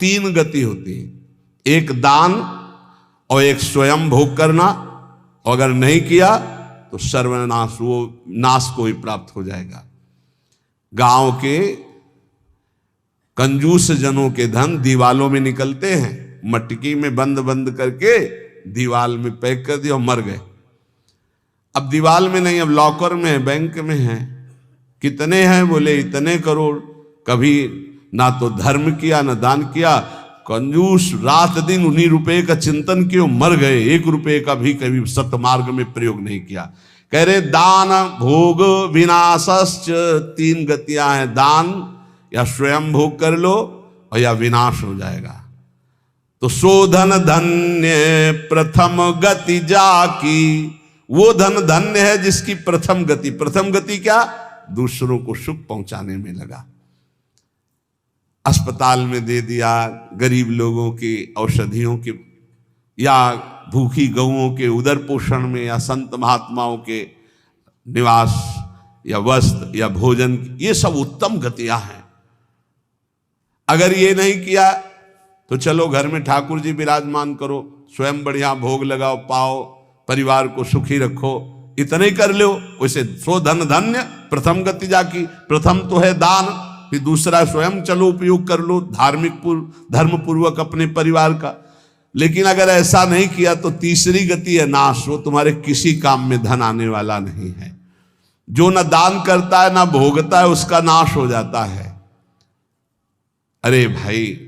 तीन गति होती है, एक दान और एक स्वयं भोग करना, और अगर नहीं किया तो सर्वनाश, वो नाश को ही प्राप्त हो जाएगा। गांव के कंजूस जनों के धन दीवालों में निकलते हैं, मटकी में बंद बंद करके दीवाल में पैक कर दिया और मर गए। अब दीवाल में नहीं, अब लॉकर में है, बैंक में है। कितने हैं? बोले इतने करोड़। कभी ना तो धर्म किया ना दान किया, कंजूस रात दिन उन्हीं रुपए का चिंतन किए, मर गए। एक रुपए का भी कभी सतमार्ग में प्रयोग नहीं किया। कह रहे दान भोग विनाशश्च, तीन गतियां हैं, दान या स्वयं भोग कर लो और या विनाश हो जाएगा। तो शोधन धन्य प्रथम गति जाकी, वो धन धन्य है जिसकी प्रथम गति, प्रथम गति क्या? दूसरों को सुख पहुंचाने में लगा। अस्पताल में दे दिया, गरीब लोगों की औषधियों के या भूखी गौओं के उदर पोषण में, या संत महात्माओं के निवास या वस्त्र या भोजन, ये सब उत्तम गतियां हैं। अगर ये नहीं किया तो चलो घर में ठाकुर जी विराजमान करो, स्वयं बढ़िया भोग लगाओ, पाओ, परिवार को सुखी रखो, इतने ही कर लो। वैसे सो धन धन्य प्रथम गति जाकी, प्रथम तो है दान, फिर दूसरा स्वयं चलो उपयोग कर लो धार्मिक धर्म पूर्वक अपने परिवार का। लेकिन अगर ऐसा नहीं किया तो तीसरी गति है नाश, वो तुम्हारे किसी काम में धन आने वाला नहीं है। जो न दान करता है ना भोगता है, उसका नाश हो जाता है। अरे भाई,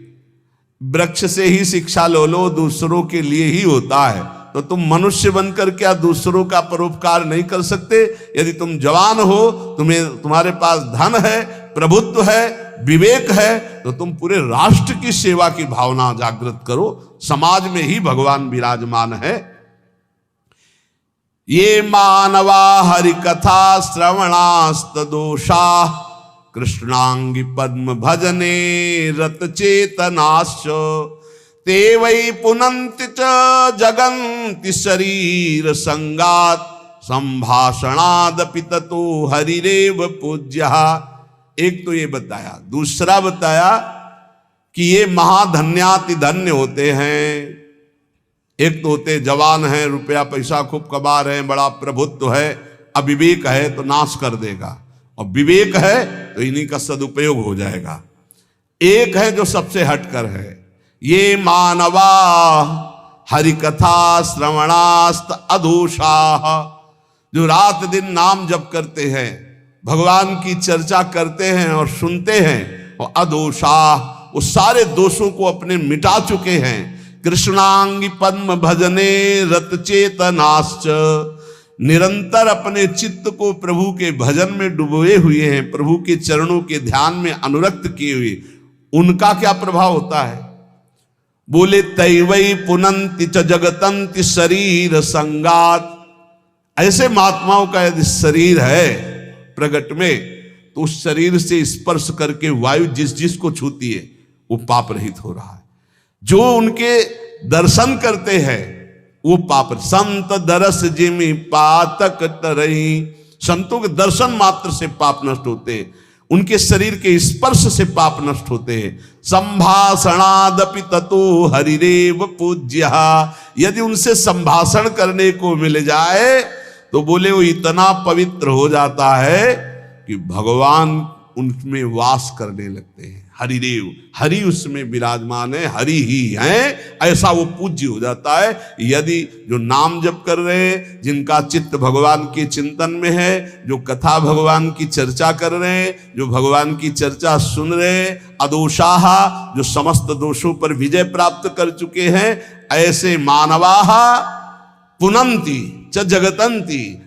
वृक्ष से ही शिक्षा लो, दूसरों के लिए ही होता है। तो तुम मनुष्य बनकर क्या दूसरों का परोपकार नहीं कर सकते? यदि तुम जवान हो, तुम्हारे पास धन है, प्रभुत्व है, विवेक है, तो तुम पूरे राष्ट्र की सेवा की भावना जागृत करो। समाज में ही भगवान विराजमान है। ये मानवा हरि कथा श्रवणास्त दोषा, कृष्णांगी पद्म भजने रत चेतनाश्च, ते वै पुनन्ति च जगन्ति शरीर संगात, संभाषणादपि ततो हरिरेव पूज्यः। एक तो ये बताया, दूसरा बताया कि ये महाधन्याति धन्य होते हैं। एक तो होते जवान हैं, रुपया पैसा खूब कमा रहे हैं, बड़ा प्रभुत्व है, अविवेक है तो नाश कर देगा, और विवेक है तो इन्हीं का सदुपयोग हो जाएगा। एक है जो सबसे हटकर है, ये मानवा हरिकथा श्रवणास्त अधोषा, जो रात दिन नाम जप करते हैं, भगवान की चर्चा करते हैं और सुनते हैं, और अधोषा, वो सारे दोषों को अपने मिटा चुके हैं। कृष्णांगी पद्म भजने रत चेतनाश्च, निरंतर अपने चित्त को प्रभु के भजन में डुबोए हुए हैं, प्रभु के चरणों के ध्यान में अनुरक्त किए हुए। उनका क्या प्रभाव होता है? बोले तैवई पुनंति च जगतंति शरीर संगात। ऐसे महात्माओं का यदि शरीर है प्रगट में, तो उस शरीर से स्पर्श करके वायु जिस जिस को छूती है वो पाप रहित हो रहा है। जो उनके दर्शन करते हैं वो पाप। संत दरस जिमि पातक तरही, संतों के दर्शन मात्र से पाप नष्ट होते हैं, उनके शरीर के स्पर्श से पाप नष्ट होते हैं। संभाषणादपि ततो हरिरेव पूज्यः, यदि उनसे संभाषण करने को मिल जाए तो बोले वो इतना पवित्र हो जाता है कि भगवान उनमें वास करने लगते हैं। हरिदेव, हरि उसमें विराजमान है, हरि ही हैं, ऐसा वो पूज्य हो जाता है। यदि जो नाम जप कर रहे हैं, जिनका चित्त भगवान के चिंतन में है, जो कथा भगवान की चर्चा कर रहे हैं, जो भगवान की चर्चा सुन रहे हैं, अदोषाः, जो समस्त दोषों पर विजय प्राप्त कर चुके हैं, ऐसे मानवाः पुनन्ति च जगतंति,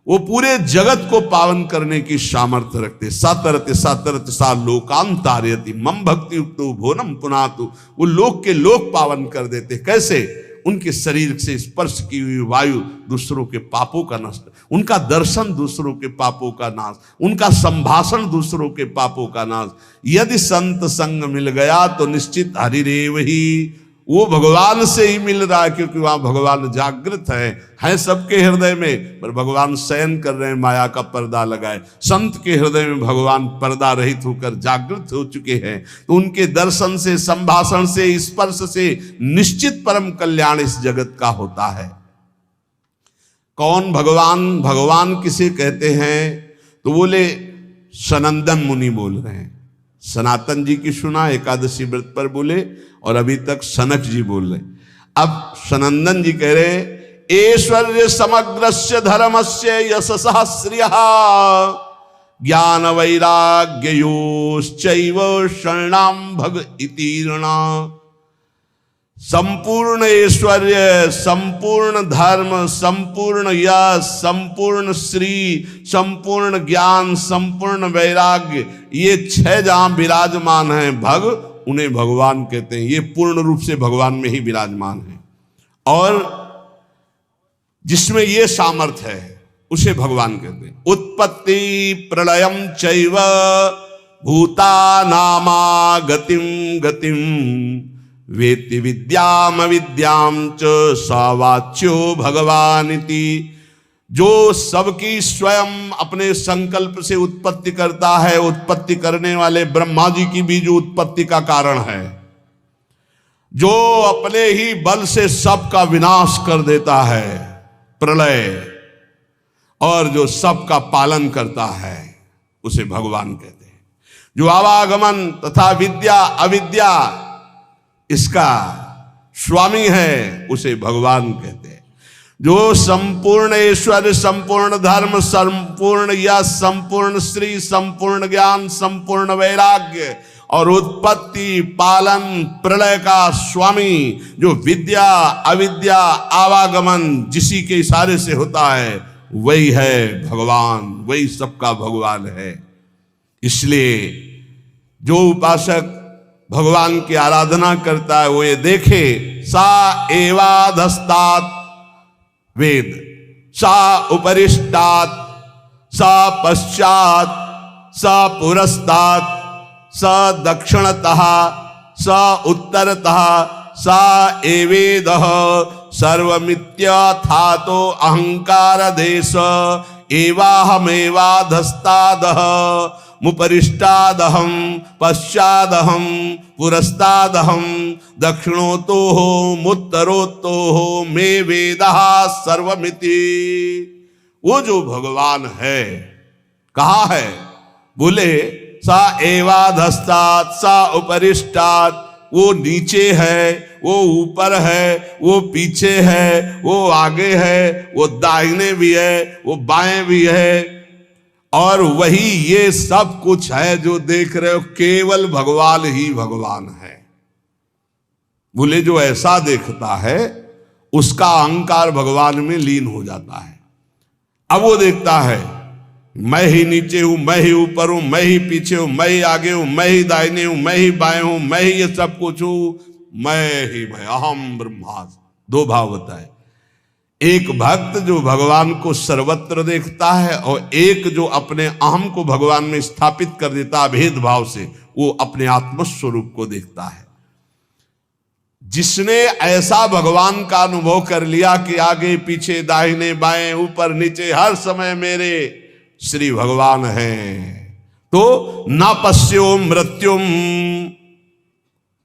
वो पूरे जगत को पावन करने की सामर्थ्य रखते। सातरते सातरते सा लोकांतारयति मम भक्ति युक्तो भोनम पुनातु, वो लोक के लोक पावन कर देते। कैसे? उनके शरीर से स्पर्श की हुई वायु दूसरों के पापों का नष्ट, उनका दर्शन दूसरों के पापों का नाश, उनका संभाषण दूसरों के पापों का नाश। यदि संत संग मिल गया तो निश्चित हरिरेव ही, वो भगवान से ही मिल रहा है, क्योंकि वहां भगवान जागृत है सबके हृदय में, पर भगवान शयन कर रहे हैं, माया का पर्दा लगाए। संत के हृदय में भगवान पर्दा रहित होकर जागृत हो चुके हैं, तो उनके दर्शन से, संभाषण से, स्पर्श से निश्चित परम कल्याण इस जगत का होता है। कौन भगवान? भगवान किसे कहते हैं? तो बोले सनंदन मुनि बोल रहे हैं। सनातन जी की सुना, एकादशी व्रत पर बोले, और अभी तक सनक जी बोल रहे। अब सनंदन जी कह रहे, ऐश्वर्य समग्रस्य धर्मस्य यशसः श्रियः ज्ञान वैराग्ययोश्चैव शरणां भग इति ऋणा। संपूर्ण ऐश्वर्य, संपूर्ण धर्म, संपूर्ण यश, संपूर्ण श्री, संपूर्ण ज्ञान, संपूर्ण वैराग्य, ये 6 जहां विराजमान हैं भग, उन्हें भगवान कहते हैं। ये पूर्ण रूप से भगवान में ही विराजमान है, और जिसमें ये सामर्थ्य है उसे भगवान कहते हैं। उत्पत्ति प्रलयम चैव भूतानामा गतिम गतिम वेत्ति विद्याम विद्याम च सावाच्यो भगवानिति। जो सबकी स्वयं अपने संकल्प से उत्पत्ति करता है, उत्पत्ति करने वाले ब्रह्मा जी की भी जो उत्पत्ति का कारण है, जो अपने ही बल से सबका विनाश कर देता है, प्रलय, और जो सबका पालन करता है, उसे भगवान कहते हैं। जो आवागमन तथा विद्या अविद्या इसका स्वामी है, उसे भगवान कहते हैं। जो संपूर्ण ऐश्वर्य, संपूर्ण धर्म, संपूर्ण यश, संपूर्ण श्री, संपूर्ण ज्ञान, संपूर्ण वैराग्य और उत्पत्ति, पालन, प्रलय का स्वामी, जो विद्या अविद्या आवागमन जिसी के इशारे से होता है, वही है भगवान, वही सबका भगवान है। इसलिए जो उपासक भगवान की आराधना करता है, वो ये देखे, सा एवाधस्तात् वेद, सा उपरिष्टात्, सा पश्चात्, सा पुरस्तात्, सा दक्षिणतः, सा उत्तरतः, सा एवेदः सर्वमित्यथातो अहंकार देश एवाहमेवाधस्तादः मुपरिष्टादहं पश्चादहं पुरस्तादहं दक्षिणोतोः मुत्तरोतोः मे वेदः सर्वमिति। वो जो भगवान है, कहाँ है? बोले सा एवाधस्तात्, सा उपरिष्टात्, वो नीचे है, वो ऊपर है, वो पीछे है, वो आगे है, वो दाहिने भी है, वो बाएं भी है, और वही ये सब कुछ है जो देख रहे हो, केवल भगवान ही भगवान है। बोले जो ऐसा देखता है उसका अहंकार भगवान में लीन हो जाता है। अब वो देखता है मैं ही नीचे हूं, मैं ही ऊपर हूं, मैं ही पीछे हूं, मैं ही आगे हूं, मैं ही दाहिने हूं, मैं ही बाएं हूं, मैं ही ये सब कुछ हूं, मैं ही मैं, अहम ब्रह्मास्मि। 2 भाव होता है, एक भक्त जो भगवान को सर्वत्र देखता है, और एक जो अपने अहम को भगवान में स्थापित कर देता है भेदभाव से, वो अपने आत्मस्वरूप को देखता है। जिसने ऐसा भगवान का अनुभव कर लिया कि आगे पीछे दाहिने बाएं ऊपर नीचे हर समय मेरे श्री भगवान हैं, तो न पश्यो मृत्युम,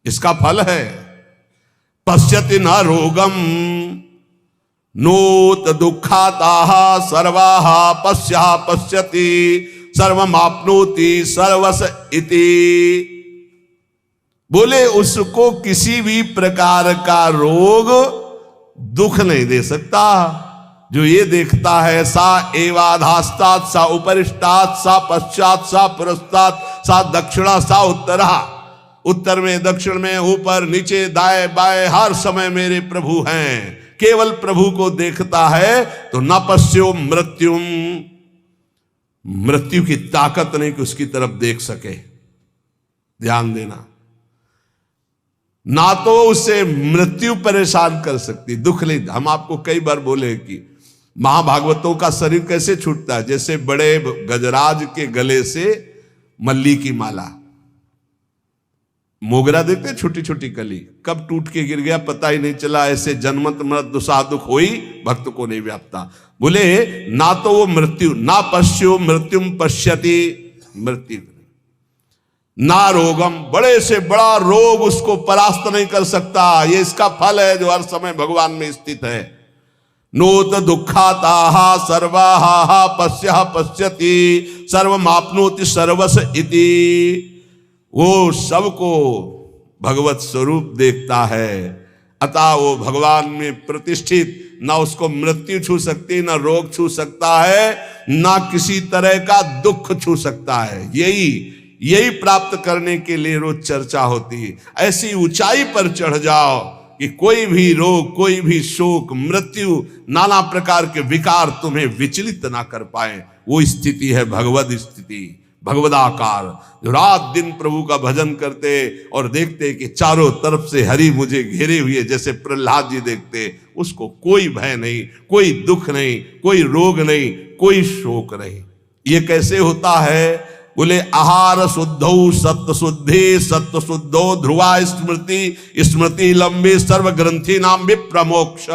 इसका फल है। पश्यति न रोगम नोत दुखाताः सर्वाः पश्यः पश्यति सर्वमाप्नोति सर्वस इति। बोले उसको किसी भी प्रकार का रोग दुख नहीं दे सकता। जो ये देखता है, सा एवाधास्तात्, सा उपरिष्टात्, सा पश्चात्, सा पुरस्तात्, सा दक्षिणा, सा उत्तरा, उत्तर में दक्षिण में ऊपर नीचे दाएं बाएं हर समय मेरे प्रभु हैं, केवल प्रभु को देखता है, तो न पश्यो मृत्युम, मृत्यु की ताकत नहीं कि उसकी तरफ देख सके। ध्यान देना, ना तो उसे मृत्यु परेशान कर सकती, दुख ले। हम आपको कई बार बोले कि महाभागवतों का शरीर कैसे छूटता है, जैसे बड़े गजराज के गले से मल्ली की माला। मोगरा देखते, छोटी छोटी कली, कब टूट के गिर गया पता ही नहीं चला। ऐसे जन्मत मृत दुसादुख होई, भक्त को नहीं व्याप्ता। बोले ना तो वो मृत्यु, ना पश्यो मृत्युम पश्यति, मृत्यु ना रोगम, बड़े से बड़ा रोग उसको परास्त नहीं कर सकता। ये इसका फल है जो हर समय भगवान में स्थित है। नोत दुखाताहा सर्वाहा पश्यः पश्यति सर्वमाप्नोति सर्वस इति। वो सबको भगवत स्वरूप देखता है, अतः वो भगवान में प्रतिष्ठित, ना उसको मृत्यु छू सकती, ना रोग छू सकता है, ना किसी तरह का दुख छू सकता है। यही प्राप्त करने के लिए रोज चर्चा होती है। ऐसी ऊंचाई पर चढ़ जाओ कि कोई भी रोग, कोई भी शोक, मृत्यु, नाना प्रकार के विकार तुम्हें विचलित ना कर पाए। वो स्थिति है भगवद स्थिति, भगवदाकार, जो रात दिन प्रभु का भजन करते और देखते कि चारों तरफ से हरि मुझे घेरे हुए, जैसे प्रहलाद जी देखते, उसको कोई भय नहीं, कोई दुख नहीं, कोई रोग नहीं, कोई शोक नहीं। ये कैसे होता है? बोले आहार शुद्धौ सत्य शुद्धि, सत्य शुद्धो ध्रुवा स्मृति, स्मृति लंबी सर्व ग्रंथि नाम विप्रमोक्ष।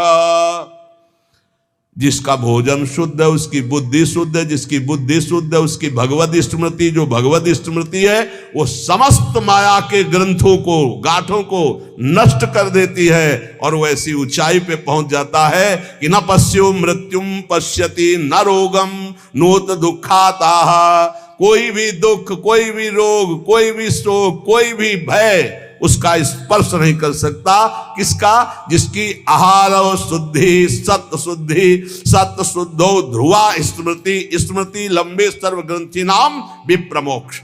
जिसका भोजन शुद्ध है उसकी बुद्धि शुद्ध है, जिसकी बुद्धि शुद्ध है उसकी भगवत स्मृति, जो भगवत स्मृति है वो समस्त माया के ग्रंथों को, गांठों को नष्ट कर देती है। और वो ऐसी ऊंचाई पे पहुंच जाता है कि न पश्यो मृत्युम पश्यति न रोगम नोत दुखाताः। कोई भी दुख, कोई भी रोग, कोई भी शोक, कोई भी भय उसका स्पर्श नहीं कर सकता। किसका? जिसकी आहार शुद्धि, सत्य शुद्धि, सत्य शुद्धो ध्रुवा स्मृति, स्मृति लंबे सर्व ग्रंथि नाम विप्रमोक्ष।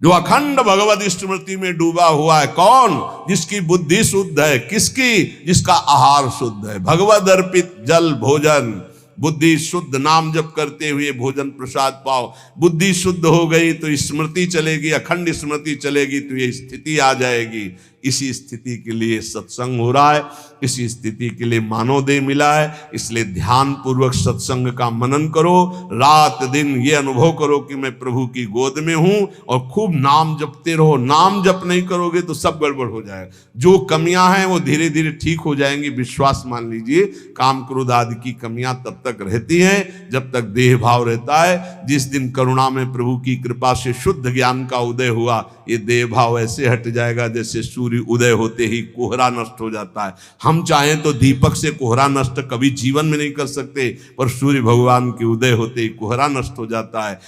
जो अखंड भगवत स्मृति में डूबा हुआ है, कौन? जिसकी बुद्धि शुद्ध है। किसकी? जिसका आहार शुद्ध है, भगवद अर्पित जल भोजन। बुद्धि शुद्ध, नाम जप करते हुए भोजन प्रसाद पाओ। बुद्धि शुद्ध हो गई तो स्मृति चलेगी, अखंड स्मृति चलेगी तो ये स्थिति आ जाएगी। इसी स्थिति के लिए सत्संग हो रहा है, इसी स्थिति के लिए मानवदेह मिला है। इसलिए ध्यान पूर्वक सत्संग का मनन करो, रात दिन ये अनुभव करो कि मैं प्रभु की गोद में हूं, और खूब नाम जपते रहो। नाम जप नहीं करोगे तो सब गड़बड़ हो जाएगा। जो कमियां हैं वो धीरे धीरे ठीक हो जाएंगी, विश्वास मान लीजिए। काम क्रोध आदि की कमियां तब तक रहती हैं जब तक देह भाव रहता है। जिस दिन करुणा में प्रभु की कृपा से शुद्ध ज्ञान का उदय हुआ, ये देह भाव ऐसे हट जाएगा जैसे सूर्य उदय होते ही कोहरा नष्ट हो जाता है। हम चाहें तो दीपक से कोहरा नष्ट कभी जीवन में नहीं कर सकते, पर सूर्य भगवान के उदय होते ही कोहरा नष्ट हो जाता है।